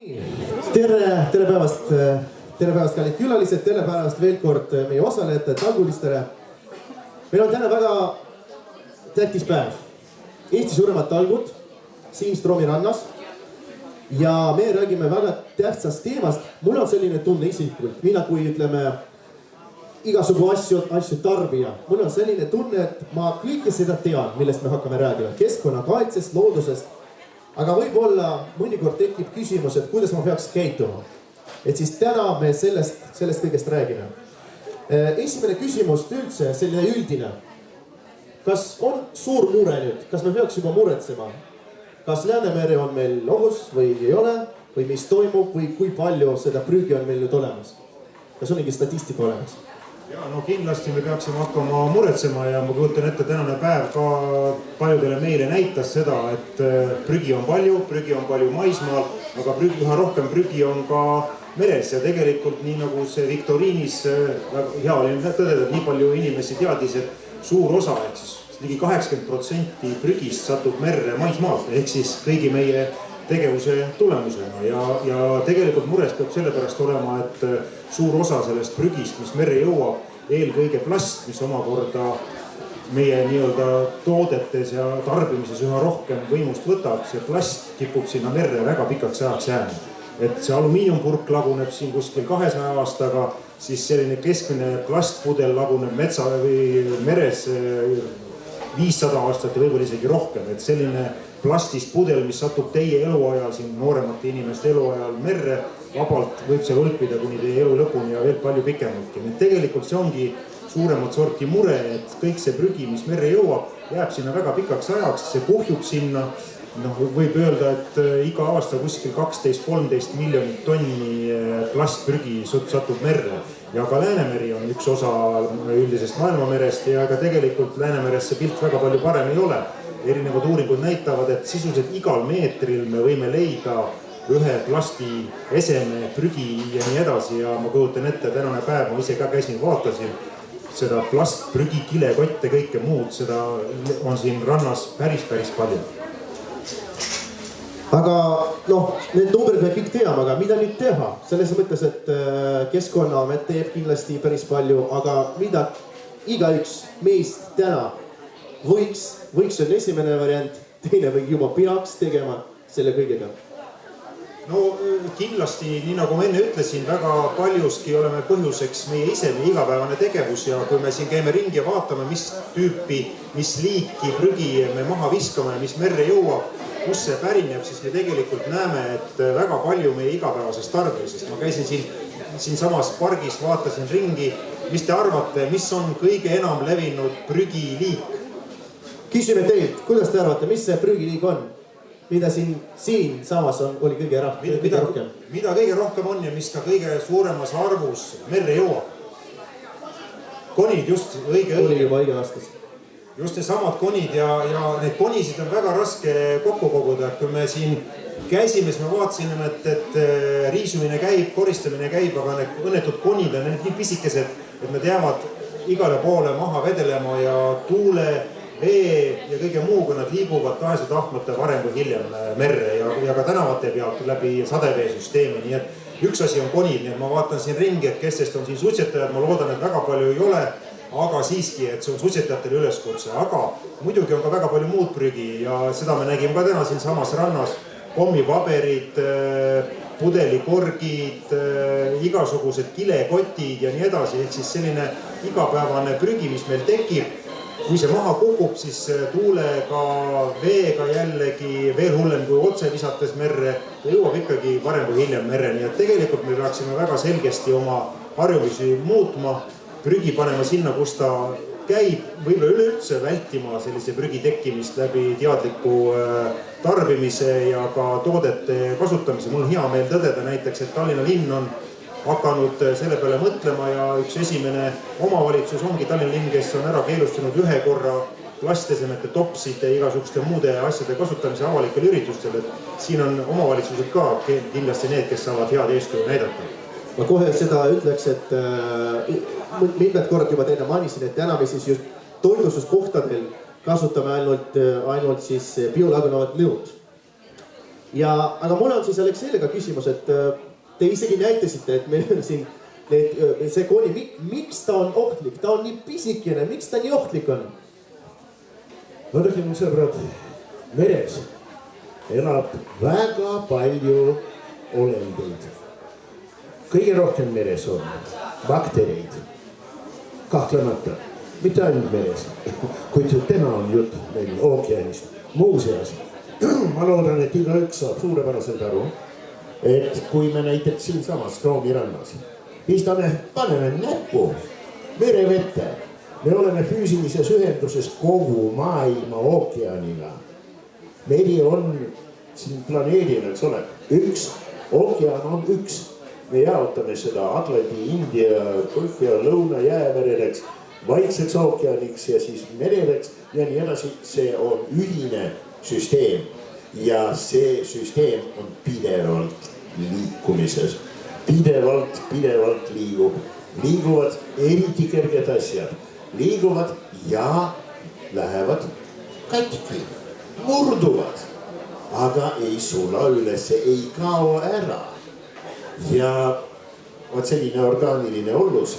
Tere päevast, kallid külalised, tere päevast veel kord meie osalejate, talgulistele. Meil on täna väga tähtis päev. Eesti suuremad talgud siin Stroomi rannas. Ja me räägime väga tähtsast teemast. Mul on selline tunne isiklikult, mina kui ütleme igasugu asju tarbija. Mul on selline tunne, et ma kõike seda tean, millest me hakkame räägima. Keskkonnakaitsest, loodusest. Aga võib-olla mõnikord tekib küsimus, et kuidas ma peaks käituma. Et siis täna me sellest kõigest räägime. Esimene küsimus üldse, selline üldine. Kas on suur mure nüüd? Kas me peaks juba muretsema? Kas Läänemere on meil ohus või ei ole? Või mis toimub või kui palju seda prügi on meil nüüd olemas? Kas on mingi statistika olemas? Ja, no kindlasti me peaksime hakkama muretsema ja ma kujutan ette tänane päev ka paljudele meile näitas seda, et prügi on palju maismaal, aga üha rohkem prügi on ka meres ja tegelikult nii nagu see viktoriinis hea oli tõdeda, et nii palju inimesi teadis, et suur osa, ehk siis ligi 80% prügist satub merre maismaalt, ehk siis kõigi meie tegevuse tulemusena ja tegelikult mures peab sellepärast olema, et suur osa sellest prügist, mis merre jõuab, eelkõige plast, mis omakorda meie nii-öelda toodetes ja tarbimises üha rohkem võimust võtab, see plast kipub sinna merre väga pikaks ajaks jääma. Et see alumiiniumpurk laguneb siin kuskil 200 aastaga, siis selline keskmine plastpudel laguneb metsa või meres 500 aastat ja võib-olla isegi rohkem, et selline plastist pudel, mis satub teie eluajal, siin nooremate inimeste eluajal merre, vabalt võib see hulpida kuni teie elu lõpuni ja veel palju pikemaltki. Nii tegelikult see ongi suuremat sorti mure, et kõik see prügi, mis merre jõuab, jääb sinna väga pikaks ajaks, see puhjub sinna. Võib öelda, et iga aasta kuskil 12-13 miljonit tonni plastprügi satub merre. Ja ka Läänemeri on üks osa üldisest maailmamerest ja ka tegelikult Läänemeres see pilt väga palju parem ei ole. Erinevad uuringud näitavad, et sisuliselt igal meetril me võime leida ühe plasti eseme, prügi ja nii edasi ja ma kujutan ette tänane päev, ma ise ka käisin, vaatasin seda plastprügi, kilekotte, kõike muud, seda on siin rannas päris palju. Aga need numbrid me kõik teame, aga mida nüüd teha? Selles mõttes, et Keskkonnaamet teeb kindlasti päris palju, aga mida igaüks meist täna võiks on esimene variant, teine või juba peaks tegema selle kõigega? No kindlasti, nii nagu ma enne ütlesin, väga paljuski oleme põhjuseks meie ise, meie igapäevane tegevus ja kui me siin käime ringi ja vaatame, mis tüüpi, mis liiki prügi me maha viskame, mis merre jõuab, kus see pärineb, siis me tegelikult näeme, et väga palju meie igapäevasest tarbimisest. Ma käisin siin samas pargis, vaatasin ringi. Mis te arvate, mis on kõige enam levinud prügiliik? Küsime teilt, kuidas te arvate, mis see prügiliik on? Mida siin samas oli kõige rohkem? Mida kõige rohkem on ja mis ka kõige suuremas arvus merre jõuab? Konid just õige. Oli juba õige vastus. Just need samad konid ja need konisid on väga raske kokku koguda. Kui me siin käisime, siis me vaatasime, et riisumine käib, koristamine käib, aga need õnnetud konid on nii pisikesed, et nad jäävad igale poole maha vedelema ja tuule, vee ja kõige muuga nad liiguvad tahes-tahtmata varem või hiljem merre ja ka tänavate pealt läbi sadeveesüsteemi. Nii et üks asi on konid, nii et ma vaatan siin ringi, et kestest on siin suitsetajad, ma loodan, et väga palju ei ole. Aga siiski, et see on suitsetajatele üleskutse, aga muidugi on ka väga palju muud prügi ja seda me nägime ka täna siin samas rannas. Pommipaberid, pudelikorgid, igasugused kilekotid ja nii edasi, ehk siis selline igapäevane prügi, mis meil tekib. Kui see maha kukub, siis tuulega, veega jällegi, veel hullem kui otse visates merre, ta jõuab ikkagi varem või hiljem merre, nii et tegelikult me peaksime väga selgesti oma harjumusi muutma, prügi panema sinna, kus ta käib, võib-olla üleüldse vältima sellise prügi tekkimist läbi teadliku tarbimise ja ka toodete kasutamise. Mul on hea meel tõdeda näiteks, et Tallinna linn on hakanud selle peale mõtlema ja üks esimene omavalitsus ongi Tallinna linn, kes on ära keelustanud ühe korra plastesemete, topside, igasuguste muude asjade kasutamise avalikel üritustel. Siin on omavalitsused ka kindlasti need, kes saavad head eeskuju näidata. Ma kohe seda ütleks, et mitmed korrad juba teine mainisin, et täna me siis just toitlustuskohtadel kasutame ainult siis biolagunevat nõud. Aga mul on siis Aleksele ka küsimus, et te isegi näitasite, et meil on siin see koni, miks ta on ohtlik, ta on nii pisikene, miks ta nii ohtlik on? Vaadake, mu sõbrad, meres elab väga palju olendeid. Kõige rohkem meres on baktereid, kahtlemata, mitte ainult meres, kuid täna on jutt meil ookeanist. Muuseas, ma loodan, et igaüks saab suurepäraselt aru, et kui me näiteks siinsamas Roomi rannas paneme näppu merevette, me oleme füüsilises ühenduses kogu maailma ookeaniga. Meri on siin planeedil, eks ole, üks, ookean on üks. Me jaotame seda Atlandi, India, Põhja, Lõuna jäämereks, Vaikseks ookeaniks ja siis mereks ja nii edasi. See on ühine süsteem ja see süsteem on pidevalt liikumises. Pidevalt liiguvad eriti kerged asjad. Liiguvad ja lähevad katki, murduvad, aga ei sula üles, ei kao ära. Ja vaat selline orgaaniline ollus,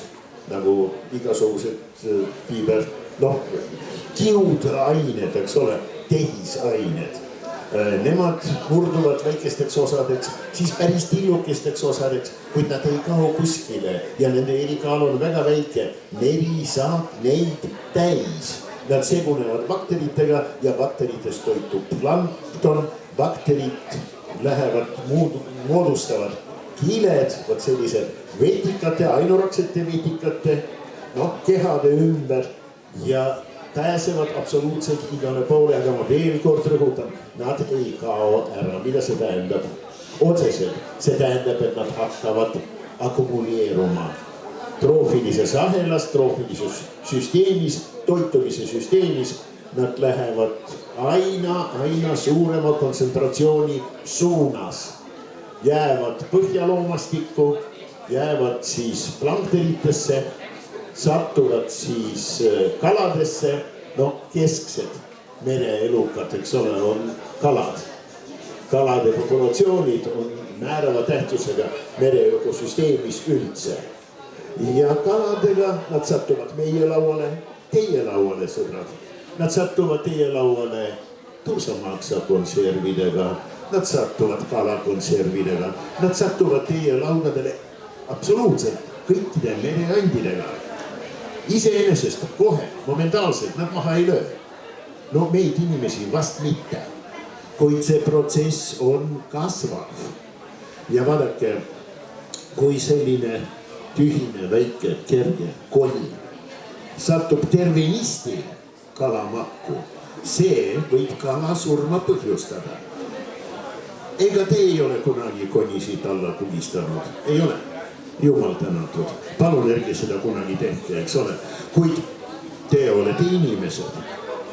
nagu igasugused fiiber, kiudained, eks ole, tehisained. Nemad murduvad väikesteks osadeks, siis päris tillukesteks osadeks, kuid nad ei kao kuskile ja nende erikaal on väga väike. Meri saab neid täis. Nad segunevad bakteritega ja bakteritest toitub plankton. Bakterid lähevad, moodustavad kiled, võt sellised vetikate, ainuraksete vetikate, kehade ümber ja pääsevad absoluutselt igale poole, aga ma veel kord rõhutan, nad ei kao ära. Mida see tähendab? Otseselt see tähendab, et nad hakkavad akumuleeruma troofilises ahelas, troofilises süsteemis, toitumise süsteemis. Nad lähevad aina suurema kontsentratsiooni suunas. Jäävad põhjaloomastikku, jäävad siis plankteritesse, satuvad siis kaladesse, kesksed mereelukad, eks ole, on kalad. Kalade populatsioonid on määrava tähtsusega mereökosüsteemis üldse. Ja kaladega nad satuvad meie lauale, teie lauale, sõbrad. Nad satuvad teie lauale tuusamaksa konservidega. Nad satuvad kalakonservidega, nad satuvad teie laudadele absoluutselt kõikide mereandidega. Iseenesest kohe, momentaalselt nad maha ei löö. Meid inimesi vast mitte, kuid see protsess on kasvav. Ja vaadake, kui selline tühine väike kerge koni satub tervenisti kalamakku, see võib kala surma põhjustada. Ega te ei ole kunagi konisid alla tulistanud. Ei ole. Jumal tänatud. Palun ärge seda kunagi tehke, eks ole. Kuid te olete inimesed.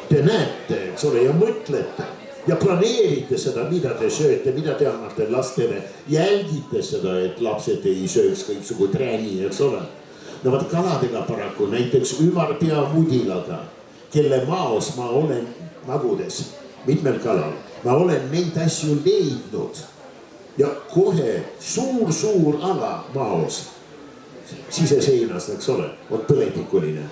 Te näete, eks ole, ja mõtlete. Ja planeerite seda, mida te sööte, mida te annate lastele. Jälgite seda, et lapsed ei sööks kõiksugu träni, eks ole. Vaat kaladega paraku, näiteks ümarpea mudilaga, kelle maos ma olen magudes, mitmel kalal. Ma olen neid asju leidnud ja kohe suur ala maos, siseseinas, eks ole, on põletikuline.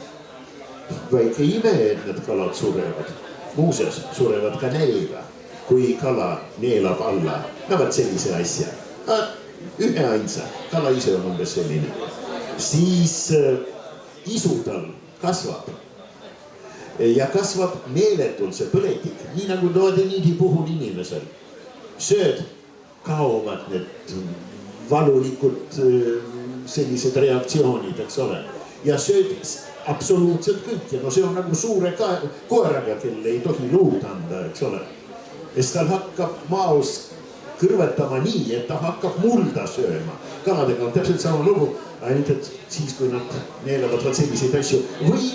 Väike ime, et need kalad surevad. Muuseas, surevad ka nälga, kui kala neelab alla. Vaat sellise asja. Ühe ainsa, kala ise on umbes selline. Siis isu tal kasvab. Ja kasvab meeletult see põletik, nii nagu doodeniidi puhul inimesel. Sööd kaovad need valulikud sellised reaktsioonid, eks ole. Ja sööd absoluutselt kõik. Ja see on nagu suure koeraga, kelle ei tohi luud anda, eks ole. Sest tal hakkab maos kõrvetama nii, et ta hakkab mulda sööma. Kaladega on täpselt sama lugu, ainult et siis, kui nad neelavad selliseid asju või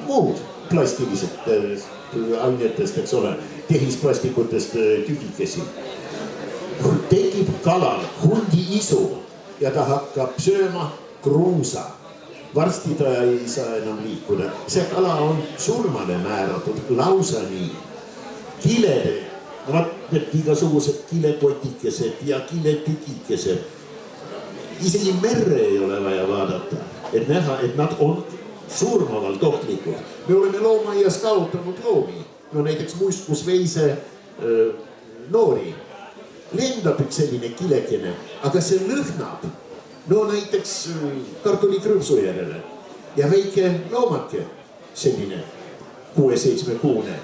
muud plastilised ainetest, eks ole, tehisplastikutest tühikesi. Tekib kalal hundi isu ja ta hakkab sööma kruusa. Varsti ta ei saa enam liikuda. See kala on surmale määratud, lausa nii. Kilede, need igasugused kilekotikesed ja kiletükikesed. Isegi merre ei ole vaja vaadata, et näha, et nad on surmavalt ohtlikud. Me oleme loomaias kaotanud loomi. No näiteks muiskusveise noori. Lendab üks selline kilekene, aga see lõhnab. No näiteks kartulikrõpsu järele. Ja väike loomake, selline 6-7 kuune,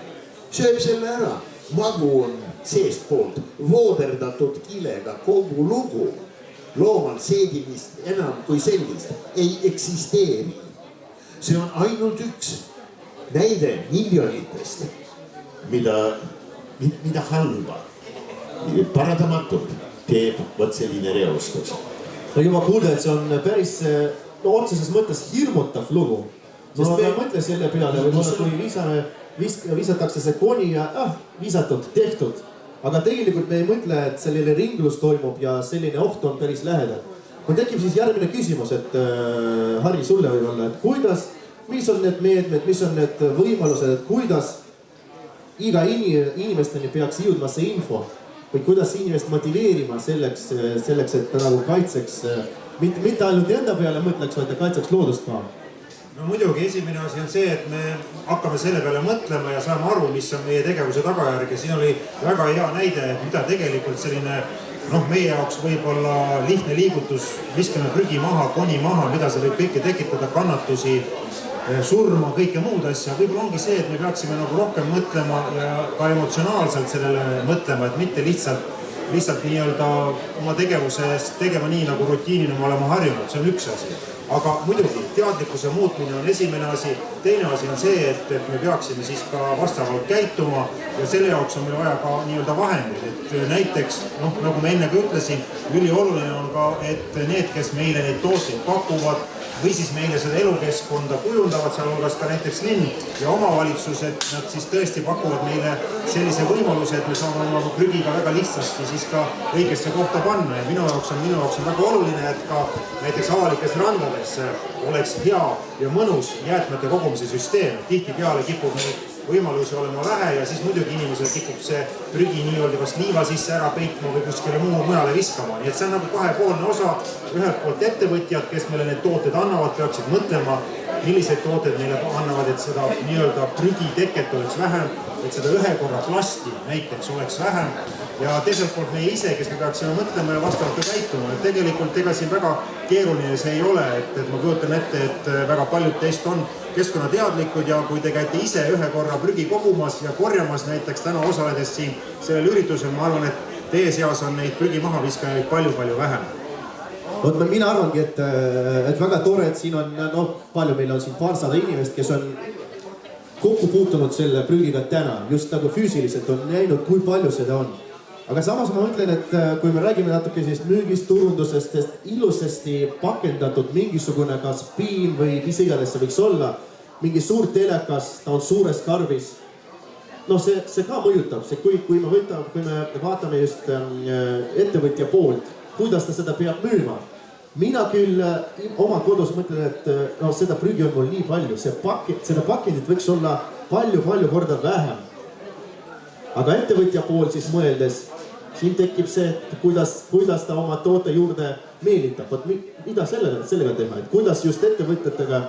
sööb selle ära. Magu on seest poolt vooderdatud kilega kogu lugu. Loomal seedimist enam kui sellist ei eksisteeri. See on ainult üks näide miljonitest, mida halba paratamatult teeb võt selline reostus. No juba kuulda, et see on päris otseses mõttes hirmutav lugu. Sest me ei mõtle selle peale, võib-olla kui visatakse see koni ja visatud, tehtud. Aga tegelikult me ei mõtle, et selline ringlus toimub ja selline oht on päris lähedal. Kui tekib siis järgmine küsimus, et Harri sulle võib-olla, et kuidas, mis on need meetmed, mis on need võimalused, et kuidas iga inimesteni peaks jõudma see info või kuidas inimest motiveerima selleks, et ta nagu kaitseks, mitte ainult enda peale mõtleks, vaid ta kaitseks loodust ka. No muidugi esimene asi on see, et me hakkame selle peale mõtlema ja saame aru, mis on meie tegevuse tagajärg ja siin oli väga hea näide, mida tegelikult selline meie jaoks võib-olla lihtne liigutus, viskame prügi maha, koni maha, mida see võib kõike tekitada, kannatusi, surma, kõike muud asja. Võib-olla ongi see, et me peaksime nagu rohkem mõtlema ja ka emotsionaalselt sellele mõtlema, et mitte lihtsalt nii-öelda oma tegevusest tegema nii, nagu rutiinina me oleme harjunud, see on üks asi. Aga muidugi teadlikkuse muutmine on esimene asi. Teine asi on see, et me peaksime siis ka vastavalt käituma ja selle jaoks on meil vaja ka nii-öelda vahendid. Et näiteks, nagu ma enne ka ütlesin, ülioluline on ka, et need, kes meile neid tooteid pakuvad või siis meile seda elukeskkonda kujundavad, sealhulgas ka näiteks linn ja omavalitsus, et nad siis tõesti pakuvad meile sellise võimaluse, et me saame oma prügiga väga lihtsasti siis ka õigesse kohta panna ja minu jaoks on väga oluline, et ka näiteks avalikes randades oleks hea ja mõnus jäätmete kogumise süsteem. Tihtipeale kipub neid võimalusi olema vähe ja siis muidugi inimesel kipub see prügi nii-öelda kas liiva sisse ära peitma või kuskile mujale viskama. Nii et see on nagu kahepoolne osa. Ühelt poolt ettevõtjad, kes meile need tooted annavad, peaksid mõtlema, millised tooted meile annavad, et seda nii-öelda prügi teket oleks vähem, et seda ühekorra plasti näiteks oleks vähem. Ja teiselt poolt meie ise, kes me peaksime mõtlema ja vastavalt ka käituma. Et tegelikult ega siin väga keeruline see ei ole, et ma kujutan ette, et väga paljud teist on keskkonnateadlikud ja kui te käite ise ühe korra prügi kogumas ja korjamas näiteks täna osaledes siin sellel üritusel, ma arvan, et teie seas on neid prügi mahaviskajaid palju-palju vähem. Mina arvangi, et väga tore, et siin on, palju meil on siin 200 inimest, kes on kokku puutunud selle prügiga täna, just nagu füüsiliselt on näinud, kui palju seda on. Aga samas ma mõtlen, et kui me räägime natuke siis müügist, turundusest, ilusasti pakendatud mingisugune kas piin või mis iganes see võiks olla, mingi suur telekas, ta on suures karvis. See ka mõjutab, kui me vaatame just ettevõtja poolt, kuidas ta seda peab müüma. Mina küll oma kodus mõtlen, et seda prügi on mul nii palju, seda pakendit võiks olla palju-palju korda vähem. Aga ettevõtja pool siis mõeldes, siin tekib see, et kuidas ta oma toote juurde meelitab. Mida sellega teha, et kuidas just ettevõtjatega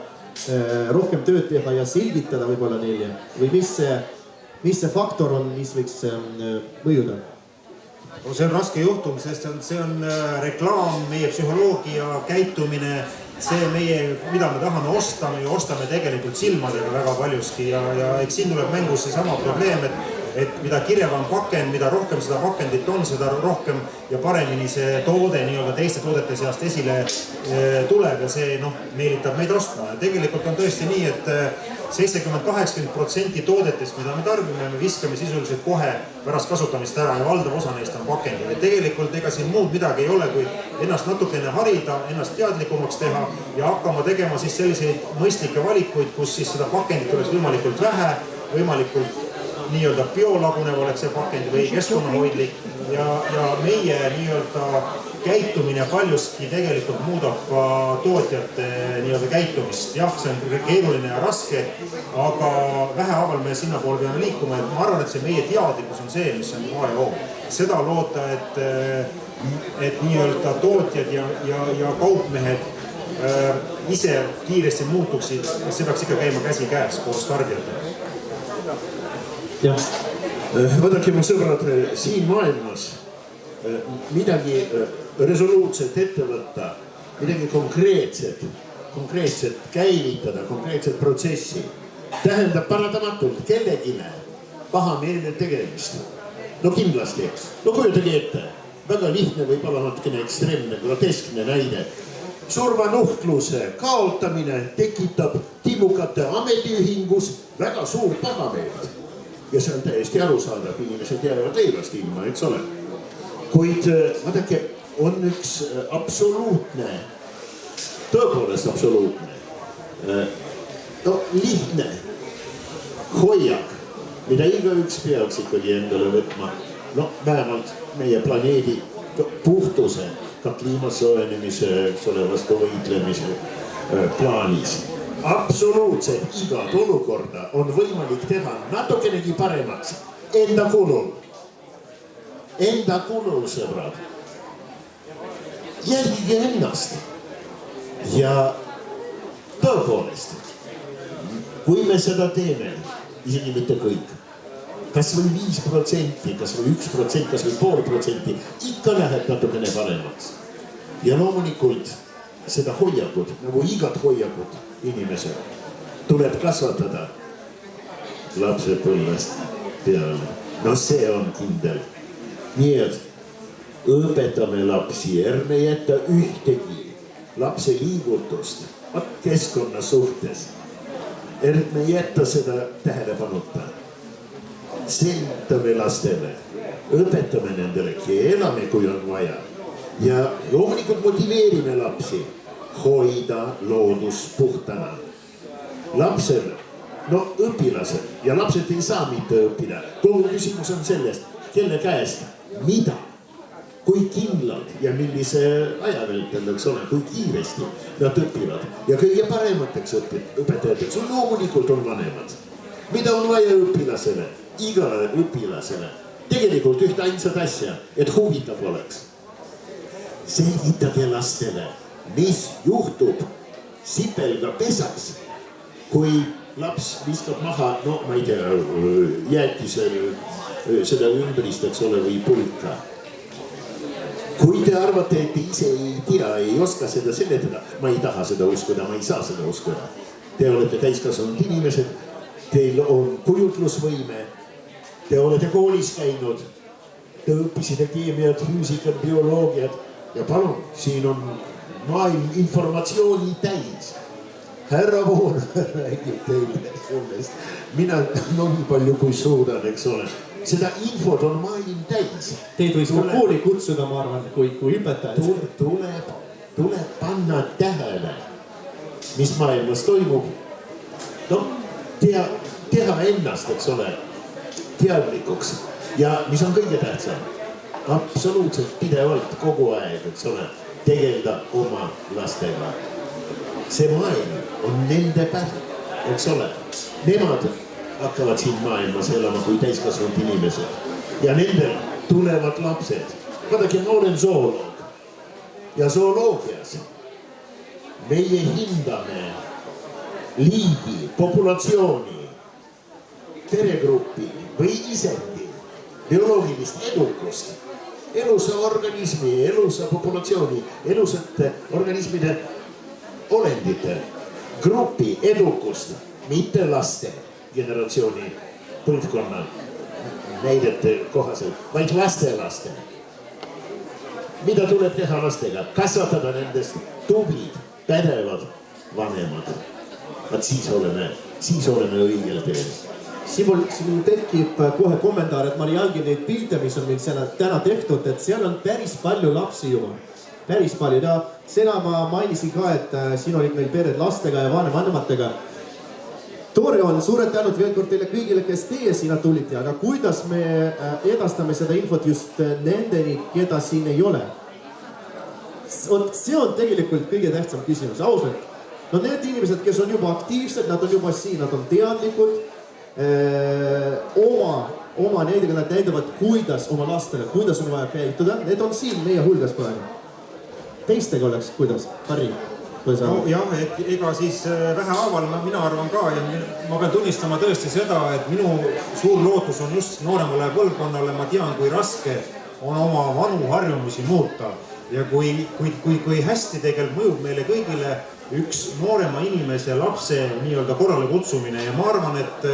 rohkem tööd teha ja selgitada võib-olla neile või mis see faktor on, mis võiks mõjuda? See on raske juhtum, sest see on reklaam, meie psühholoogia, käitumine, see mida me tahame osta, me ostame tegelikult silmadega väga paljuski ja eks siin tuleb mängus see sama probleem, et mida kirjavam pakend, mida rohkem seda pakendit on, seda rohkem ja paremini see toode nii-öelda teiste toodete seast esile tuleb ja see meelitab meid ostma. Ja tegelikult on tõesti nii, et 70-80% toodetest, mida me tarbime, me viskame sisuliselt kohe pärast kasutamist ära ja valdav osa neist on pakendid. Ja tegelikult ega siin muud midagi ei ole, kui ennast natukene harida, ennast teadlikumaks teha ja hakkama tegema siis selliseid mõistlikke valikuid, kus siis seda pakendit oleks võimalikult vähe, võimalikult nii-öelda biolagunev oleks see pakend või keskkonnahoidlik ja meie nii-öelda käitumine paljuski tegelikult muudab ka tootjate nii-öelda käitumist. Jah, see on keeruline ja raske, aga vähehaaval me sinnapoole peame liikuma, et ma arvan, et see meie teadlikkus on see, mis on A ja O. Seda loota, et nii-öelda tootjad ja kaupmehed ise kiiresti muutuksid, see peaks ikka käima käsi käes koos tarbijatega. Jah. Vaadake, mu sõbrad, siin maailmas midagi resoluutset ette võtta, midagi konkreetset käivitada, konkreetset protsessi, tähendab paratamatult kellegile pahameelne tegemist. No kindlasti, no kujutage ette, väga lihtne või pala natukene ekstreemne, groteskne näide. Surmanuhtluse kaotamine tekitab timukate ametiühingus väga suur pahameelt. Ja see on täiesti arusaadav, inimesed jäävad leivast ilma, eks ole. Kuid vaadake, on üks absoluutne, tõepoolest absoluutne, no lihtne hoiak, mida igaüks peaks ikkagi endale võtma, no vähemalt meie planeedi puhtuse, ka kliimasoojenemise, eks ole, vastu võitlemise plaanis. Absoluutselt igat olukorda on võimalik teha natukenegi paremaks enda kulul. Enda kulul, sõbrad. Jälgige ennast. Ja tõepoolest, kui me seda teeme, isegi mitte kõik, kas või 5%, kas või 1%, kas või 0,5%, ikka läheb natukene paremaks. Ja loomulikult seda hoiakut, nagu igat hoiakut inimesel, tuleb kasvatada lapsepõlvest peale. No see on kindel. Nii et õpetame lapsi, ärme jätta ühtegi lapse liigutust keskkonna suhtes. Ärme jätta seda tähelepanuta. Selgitame lastele, õpetame nendele, keelame, kui on vaja. Ja loomulikult motiveerime lapsi hoida loodus puhtana. Lapsel, no õpilasel, ja lapsed ei saa mitte õppida. Kogu küsimus on sellest, kelle käest, mida, kui kindlalt ja millise ajavältel, eks ole, kui kiiresti nad õpivad. Ja kõige paremateks õpetajateks on loomulikult on vanemad. Mida on vaja õpilasele, igale õpilasele? Tegelikult ühte ainsat asja, et huvitav oleks. Selgitage lastele, mis juhtub sipelga pesas, kui laps viskab maha, no ma ei tea, jäätisel seda ümbrist, eks ole, või pulka. Kui te arvate, et te ise ei tea, ei oska seda seletada, ma ei taha seda uskuda, ma ei saa seda uskuda. Te olete täiskasvanud inimesed, teil on kujutlusvõime, te olete koolis käinud, te õppisite keemiat, füüsikat, bioloogiat ja palun, siin on maailm informatsiooni täis. Härra Voon räägib teile sellest. Mina nii palju kui suudan, eks ole. Seda infot on maailm täis. Teid võis ka kooli kutsuda, ma arvan, kui õpetajad. Tuleb panna tähele, mis maailmas toimub. No, teha ennast, eks ole, teadlikuks. Ja mis on kõige tähtsam, absoluutselt pidevalt kogu aeg, eks ole, tegelda oma lastega. See maailm on nende pärl, eks ole. Nemad hakkavad siin maailmas elama kui täiskasvanud inimesed. Ja nendel tulevad lapsed. Vaadake, ma olen zooloog. Ja zooloogias meie hindame liigi, populatsiooni, peregruppi või isendi bioloogilist edukust. Elusa organismi, elusa populatsiooni, elusate organismide olendite grupi edukust, mitte laste generatsiooni põlvkonna näidete kohaselt, vaid lastelaste. Mida tuleb teha lastega? Kasvatada nendest tublid, pädevad vanemad. Vaat siis oleme õigel teel. Siin tekib kohe kommentaar, et ma jälgin neid pilte, mis on meil täna tehtud, et seal on päris palju lapsi juba. Päris palju. Ja seda ma mainisin ka, et siin olid meil pered lastega ja vanematega. Tore on, suured tänud veel kord teile kõigile, kes teie sinna tulite, aga kuidas me edastame seda infot just nendeni, keda siin ei ole? see on tegelikult kõige tähtsam küsimus, ausalt. No need inimesed, kes on juba aktiivsed, nad on juba siin, nad on teadlikud. Oma näidega nad näidavad, kuidas oma lastele, kuidas on vaja käituda. Need on siin meie hulgas praegu. Teistega oleks, kuidas? Harri? No jah, et ega siis vähehaaval mina arvan ka ja ma pean tunnistama tõesti seda, et minu suur lootus on just nooremale põlvkonnale, ma tean, kui raske on oma vanu harjumusi muuta ja kui hästi tegelikult mõjub meile kõigile üks noorema inimese lapse nii-öelda korrale kutsumine ja ma arvan, et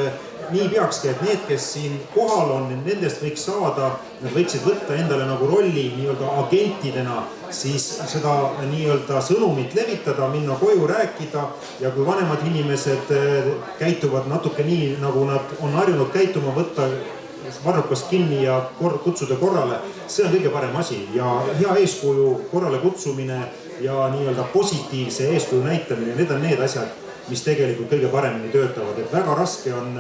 nii peakski, et need, kes siin kohal on, nendest võiks saada, nad võiksid võtta endale nagu rolli nii-öelda agentidena, siis seda nii-öelda sõnumit levitada, minna koju rääkida ja kui vanemad inimesed käituvad natuke nii, nagu nad on harjunud käituma, võtta varrukast kinni ja kutsuda korrale, see on kõige parem asi ja hea eeskuju korrale kutsumine ja nii-öelda positiivse eeskuju näitamine, need on need asjad, mis tegelikult kõige paremini töötavad, et väga raske on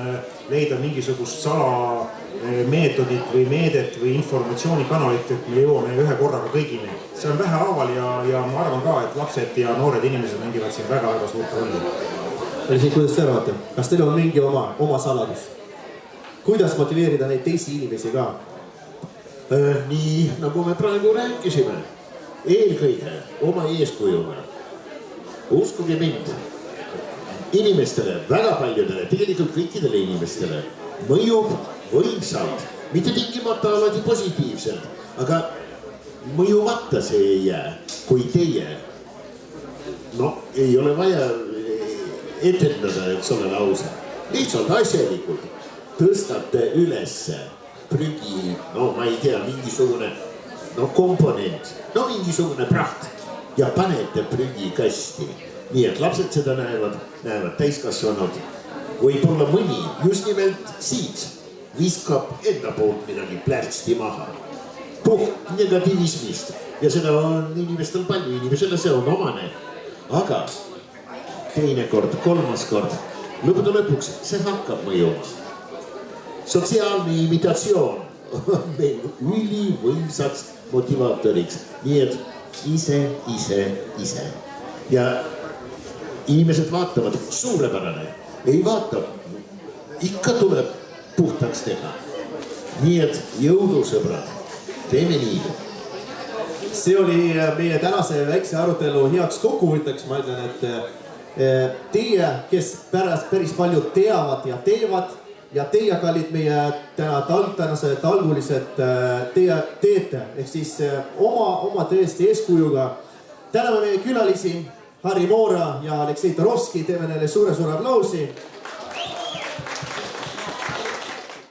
leida mingisugust salameetodit või meedet või informatsioonikanalit, et me jõuame ühe korraga kõigini. See on vähehaaval ja ma arvan ka, et lapsed ja noored inimesed mängivad siin väga-väga suurt rolli. Kuidas te arvate? Kas teil on mingi oma saladus? Kuidas motiveerida neid teisi inimesi ka? Nii, nagu me praegu rääkisime, eelkõige oma eeskujuga. Uskuge mind, inimestele, väga paljudele, tegelikult kõikidele inimestele mõjub võimsalt, mitte tingimata alati positiivselt, aga mõjumata see ei jää, kui teie, ei ole vaja etendada, et selle lause, lihtsalt asjalikult tõstate ülesse prügi, ma ei tea, mingisugune komponent, mingisugune praht ja panete prügikasti. Nii et lapsed seda näevad täiskasvanud. Võib-olla mõni just nimelt siit viskab enda poolt midagi plärtsti maha. Puht negativismist. Ja seda on inimestel palju, inimesele see on omane. Aga teine kord, kolmas kord, lõppude lõpuks see hakkab mõjuma. Sotsiaalne imitatsioon on meil ülivõimsaks motivaatoriks. Nii et ise. Ja inimesed vaatavad, suurepärane, ei vaata, ikka tuleb puhtaks teha. Nii et jõudu, sõbrad, teeme nii. See oli meie tänase väikse arutelu heaks kokkuvõtteks, ma ütlen, et teie, kes päris palju teavad ja teevad ja teie kallid meie tänase talgulised teie teete, ehk siis oma tõesti eeskujuga. Täname meie külalisi Harri Moora ja Aleksei Tarovski, teeme neile suure aplausi.